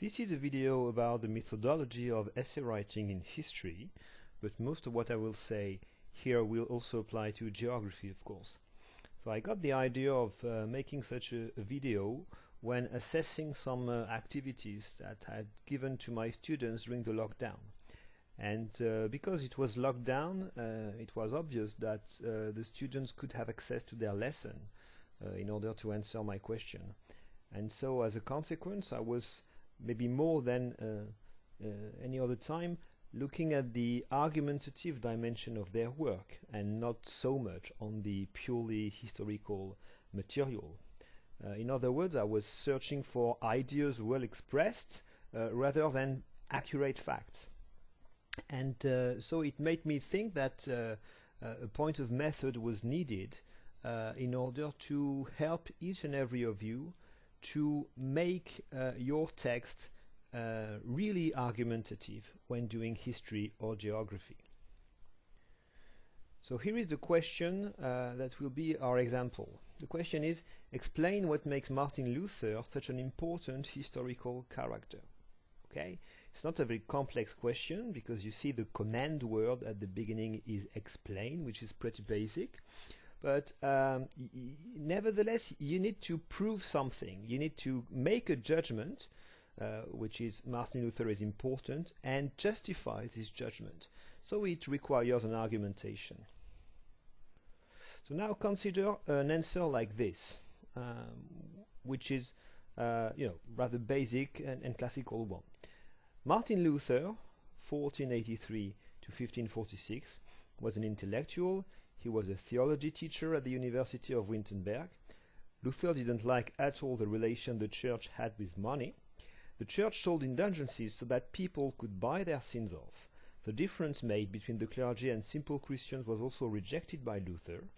This is a video about the methodology of essay writing in history, but most of what I will say here will also apply to geography, of course. So I got the idea of making such a video when assessing some activities that I had given to my students during the lockdown. And because it was locked down, it was obvious that the students could have access to their lesson in order to answer my question. And so as a consequence, I was maybe more than any other time looking at the argumentative dimension of their work and not so much on the purely historical material. In other words, I was searching for ideas well expressed rather than accurate facts. And so it made me think that a point of method was needed in order to help each and every of you to make your text really argumentative when doing history or geography. So here is the question that will be our example. The question is, explain what makes Martin Luther such an important historical character. Okay, it's not a very complex question because you see the command word at the beginning is explain, which is pretty basic. But nevertheless, you need to prove something. You need to make a judgment, which is Martin Luther is important, and justify this judgment. So it requires an argumentation. So now consider an answer like this, which is rather basic and classical one. Martin Luther, 1483 to 1546, was an intellectual. He was a theology teacher at the University of Wittenberg. Luther didn't like at all the relation the church had with money. The church sold indulgences so that people could buy their sins off. The difference made between the clergy and simple Christians was also rejected by Luther.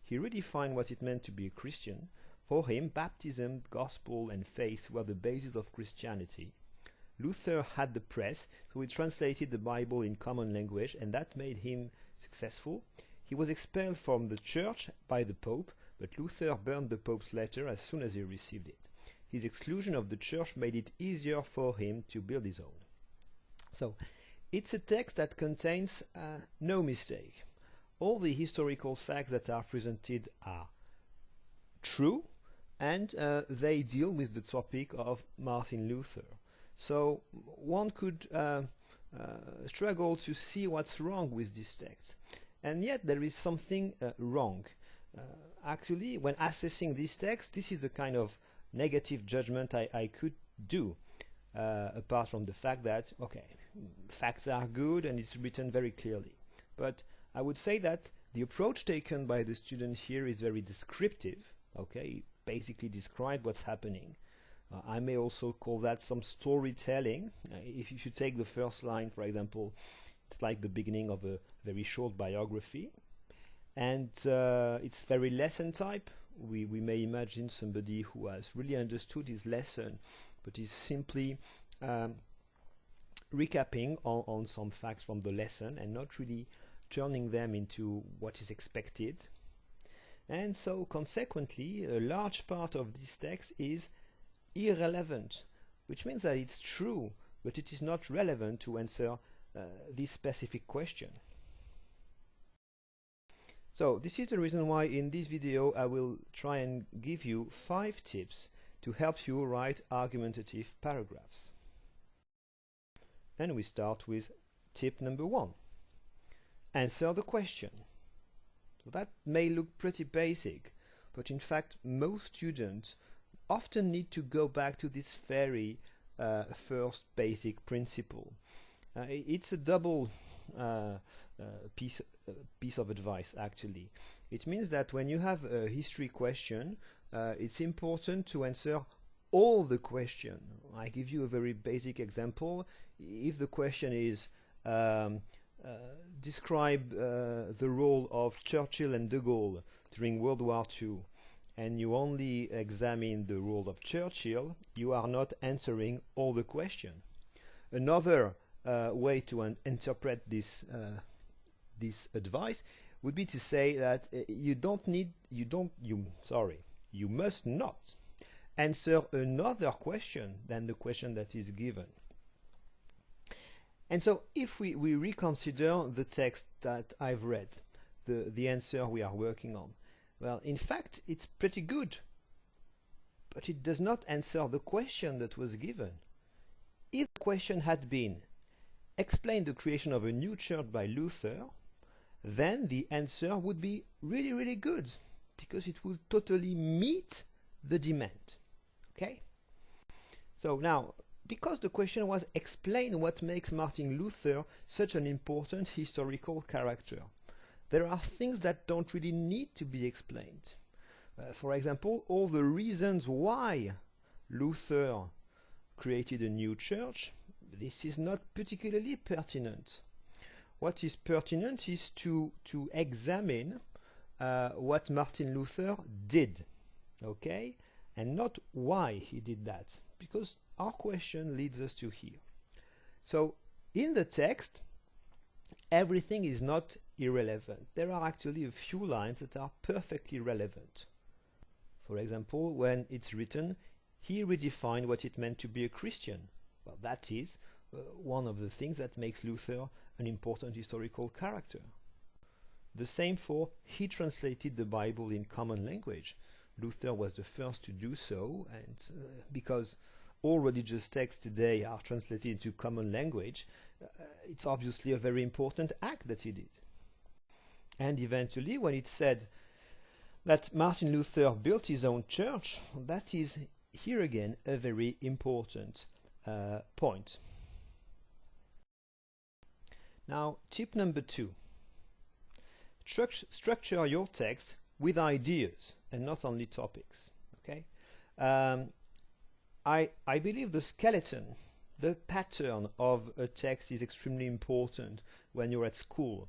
He redefined what it meant to be a Christian. For him, baptism, gospel, and faith were the basis of Christianity. Luther had the press, so he translated the Bible in common language, and that made him successful. He was expelled from the church by the Pope, but Luther burned the Pope's letter as soon as he received it. His exclusion of the church made it easier for him to build his own. So, it's a text that contains no mistake. All the historical facts that are presented are true, and they deal with the topic of Martin Luther. So, one could struggle to see what's wrong with this text. And yet there is something wrong. Actually, when assessing this text, this is the kind of negative judgment I could do, apart from the fact that, okay, facts are good and it's written very clearly. But I would say that the approach taken by the student here is very descriptive, okay, basically describe what's happening. I may also call that some storytelling. If you take the first line, for example, it's like the beginning of a very short biography, and it's very lesson type. We may imagine somebody who has really understood his lesson, but is simply recapping on some facts from the lesson and not really turning them into what is expected. And so consequently, a large part of this text is irrelevant, which means that it's true, but it is not relevant to answer this specific question. So this is the reason why in this video I will try and give you 5 tips to help you write argumentative paragraphs. And we start with tip number 1. Answer the question. So that may look pretty basic, but in fact most students often need to go back to this very first basic principle. It's a double piece of advice, actually. It means that when you have a history question, it's important to answer all the question. I give you a very basic example. If the question is describe the role of Churchill and de Gaulle during World War II, and you only examine the role of Churchill, you are not answering all the question. Another way to interpret this advice would be to say that you must not answer another question than the question that is given. And so if we reconsider the text that I've read, the answer we are working on, well, in fact, it's pretty good, but it does not answer the question that was given. If the question had been, explain the creation of a new church by Luther, then the answer would be really, really good, because it would totally meet the demand. Okay? So now, because the question was explain what makes Martin Luther such an important historical character, there are things that don't really need to be explained. For example, all the reasons why Luther created a new church, this is not particularly pertinent. What is pertinent is to examine what Martin Luther did, okay, and not why he did that, because our question leads us to here. So in the text, everything is not irrelevant. There are actually a few lines that are perfectly relevant. For example, when it's written, he redefined what it meant to be a Christian. Well, that is one of the things that makes Luther an important historical character. The same for he translated the Bible in common language. Luther was the first to do so, and because all religious texts today are translated into common language, it's obviously a very important act that he did. And eventually, when it's said that Martin Luther built his own church, that is here again a very important point. Now, tip number 2. Structure your text with ideas and not only topics. Okay? I believe the skeleton, the pattern of a text is extremely important when you're at school,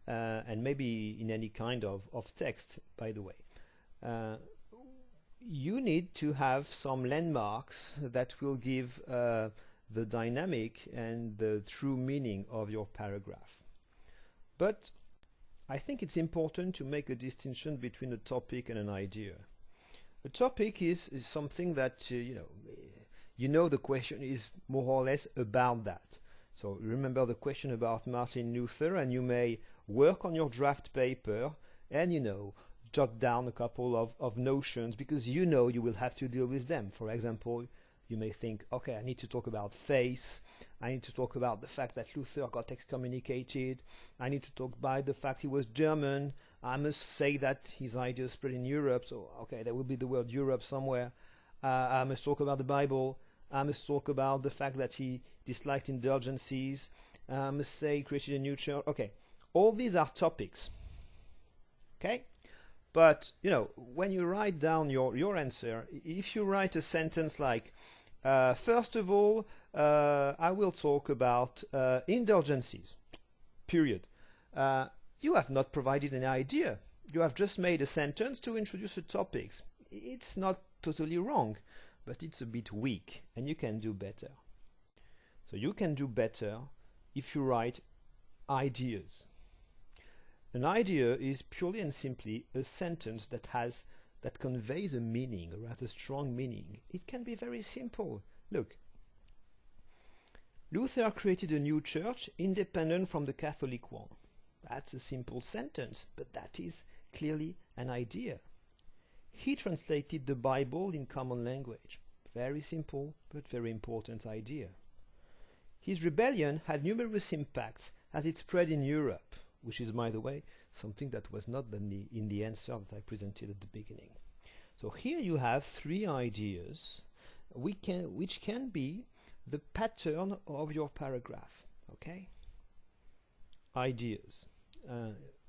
and maybe in any kind of text, by the way. You need to have some landmarks that will give the dynamic and the true meaning of your paragraph. But I think it's important to make a distinction between a topic and an idea. A topic is something that you know the question is more or less about that. So remember the question about Martin Luther, and you may work on your draft paper and jot down a couple of notions, because you will have to deal with them. For example, you may think, okay, I need to talk about faith, I need to talk about the fact that Luther got excommunicated, I need to talk about the fact he was German, I must say that his ideas spread in Europe, so okay, there will be the word Europe somewhere. I must talk about the Bible, I must talk about the fact that he disliked indulgences, I must say he created a new church. Okay, all these are topics. Okay? But, when you write down your answer, if you write a sentence like, first of all, I will talk about indulgences, period. You have not provided an idea. You have just made a sentence to introduce the topics. It's not totally wrong, but it's a bit weak, and you can do better. So you can do better if you write ideas. An idea is purely and simply a sentence that conveys a meaning, a rather strong meaning. It can be very simple. Look, Luther created a new church independent from the Catholic one. That's a simple sentence, but that is clearly an idea. He translated the Bible in common language. Very simple, but very important idea. His rebellion had numerous impacts as it spread in Europe, which is, by the way, something that was not in the answer that I presented at the beginning. So here you have 3 ideas which can be the pattern of your paragraph. Okay? Ideas.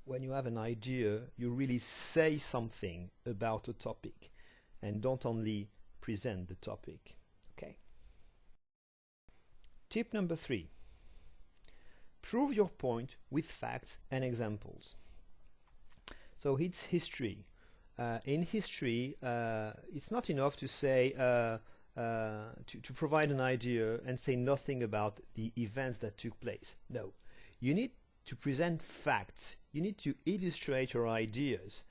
When you have an idea, you really say something about a topic and don't only present the topic. Okay? Tip number 3. Prove your point with facts and examples. So it's history. In history, it's not enough to say to provide an idea and say nothing about the events that took place. No, you need to present facts. You need to illustrate your ideas.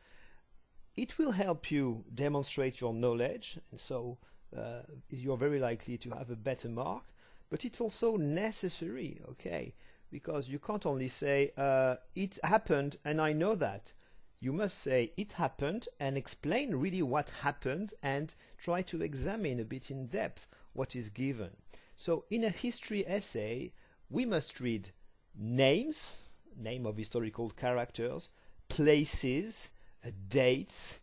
It will help you demonstrate your knowledge, and so you're very likely to have a better mark, but it's also necessary, okay? Because you can't only say, it happened and I know that. You must say, it happened, and explain really what happened and try to examine a bit in depth what is given. So in a history essay, we must read names, name of historical characters, places, dates,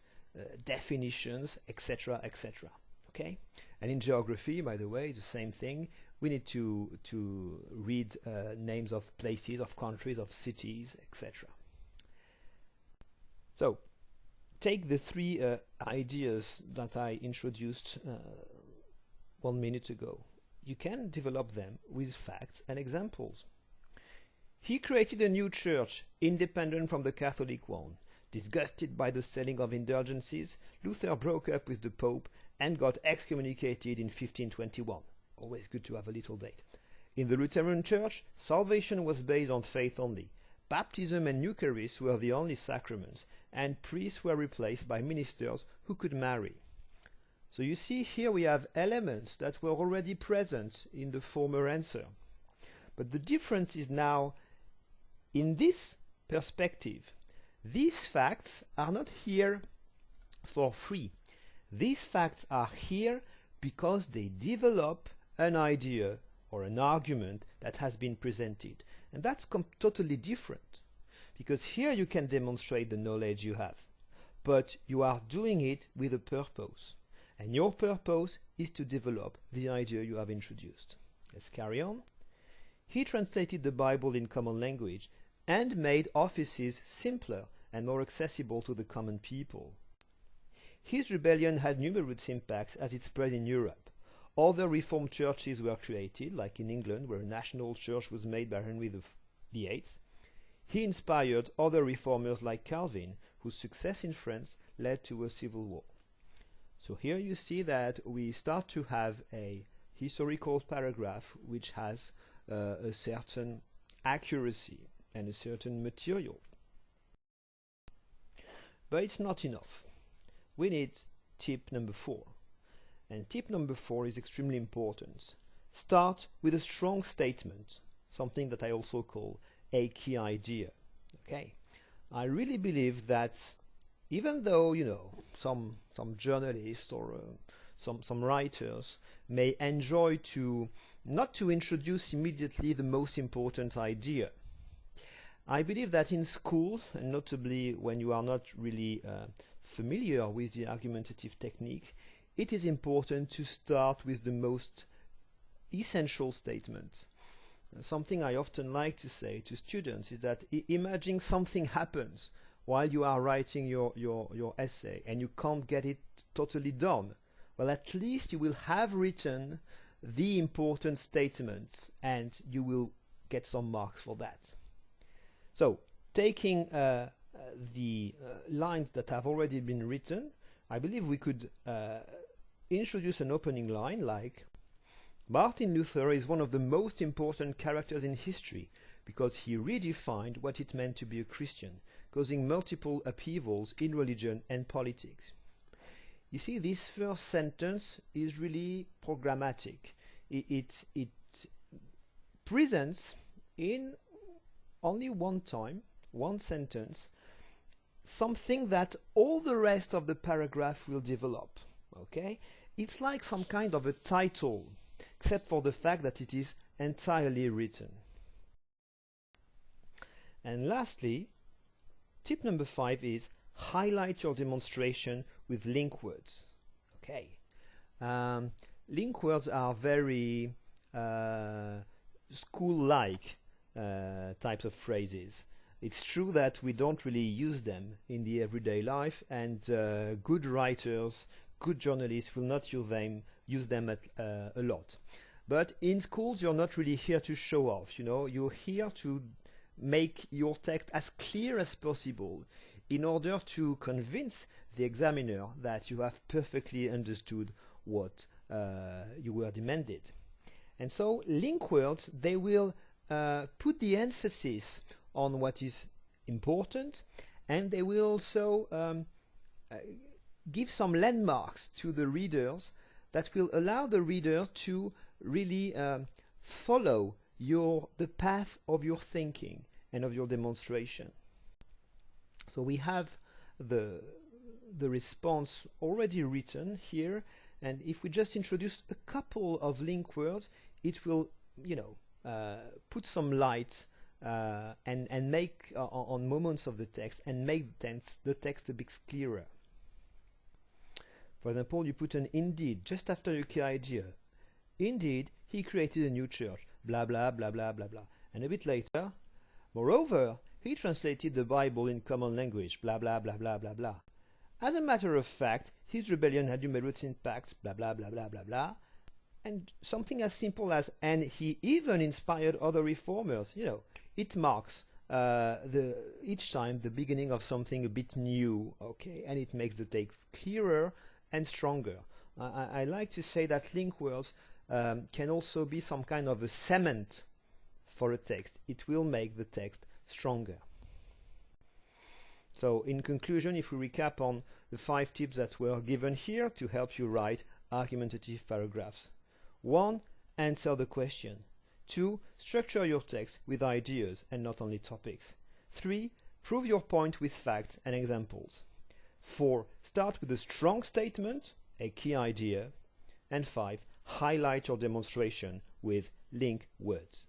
definitions, etc., etc. Okay? And in geography, by the way, the same thing. We need to read names of places, of countries, of cities, etc. So, take the three ideas that I introduced 1 minute ago. You can develop them with facts and examples. He created a new church, independent from the Catholic one. Disgusted by the selling of indulgences, Luther broke up with the Pope and got excommunicated in 1521. Always good to have a little date. In the Lutheran Church, salvation was based on faith only. Baptism and Eucharist were the only sacraments, and priests were replaced by ministers who could marry. So you see here we have elements that were already present in the former answer. But the difference is now, in this perspective, these facts are not here for free. These facts are here because they develop an idea or an argument that has been presented. And that's totally different, because here you can demonstrate the knowledge you have, but you are doing it with a purpose, and your purpose is to develop the idea you have introduced. Let's carry on. He translated the Bible in common language and made offices simpler and more accessible to the common people. His rebellion had numerous impacts as it spread in Europe. Other Reformed churches were created, like in England, where a national church was made by Henry VIII. He inspired other reformers like Calvin, whose success in France led to a civil war. So here you see that we start to have a historical paragraph which has a certain accuracy and a certain material. But it's not enough. We need tip number 4. And tip number 4 is extremely important. Start with a strong statement, something that I also call a key idea. Okay? I really believe that even though, some journalists or some writers may enjoy not to introduce immediately the most important idea, I believe that in school, and notably when you are not really familiar with the argumentative technique, it is important to start with the most essential statement. Something I often like to say to students is that imagine something happens while you are writing your essay and you can't get it totally done. Well, at least you will have written the important statement and you will get some marks for that. So, taking the lines that have already been written, I believe we could introduce an opening line like, Martin Luther is one of the most important characters in history because he redefined what it meant to be a Christian, causing multiple upheavals in religion and politics. You see, this first sentence is really programmatic. It presents in only one time, one sentence, something that all the rest of the paragraph will develop. Okay? It's like some kind of a title, except for the fact that it is entirely written. And lastly, tip number 5 is highlight your demonstration with link words. Okay. Link words are very school-like types of phrases. It's true that we don't really use them in the everyday life, and good writers, good journalists will not use them a lot. But in schools, you're not really here to show off. You're here to make your text as clear as possible in order to convince the examiner that you have perfectly understood what you were demanded. And so link words, they will put the emphasis on what is important, and they will also give some landmarks to the readers that will allow the reader to really follow the path of your thinking and of your demonstration. So we have the response already written here, and if we just introduce a couple of link words, it will, put some light and make on moments of the text and make the text a bit clearer. For example, you put an indeed just after your key idea. Indeed, he created a new church, blah blah blah blah blah blah. And a bit later, moreover, he translated the Bible in common language, blah blah blah blah blah blah. As a matter of fact, his rebellion had numerous impacts, blah blah blah blah blah blah. And something as simple as, and he even inspired other reformers. It marks each time the beginning of something a bit new, okay, and it makes the text clearer and stronger. I like to say that link words can also be some kind of a cement for a text. It will make the text stronger. So in conclusion, if we recap on the 5 tips that were given here to help you write argumentative paragraphs. 1. Answer the question. 2. Structure your text with ideas and not only topics. 3. Prove your point with facts and examples. 4. Start with a strong statement, a key idea. And 5. Highlight your demonstration with link words.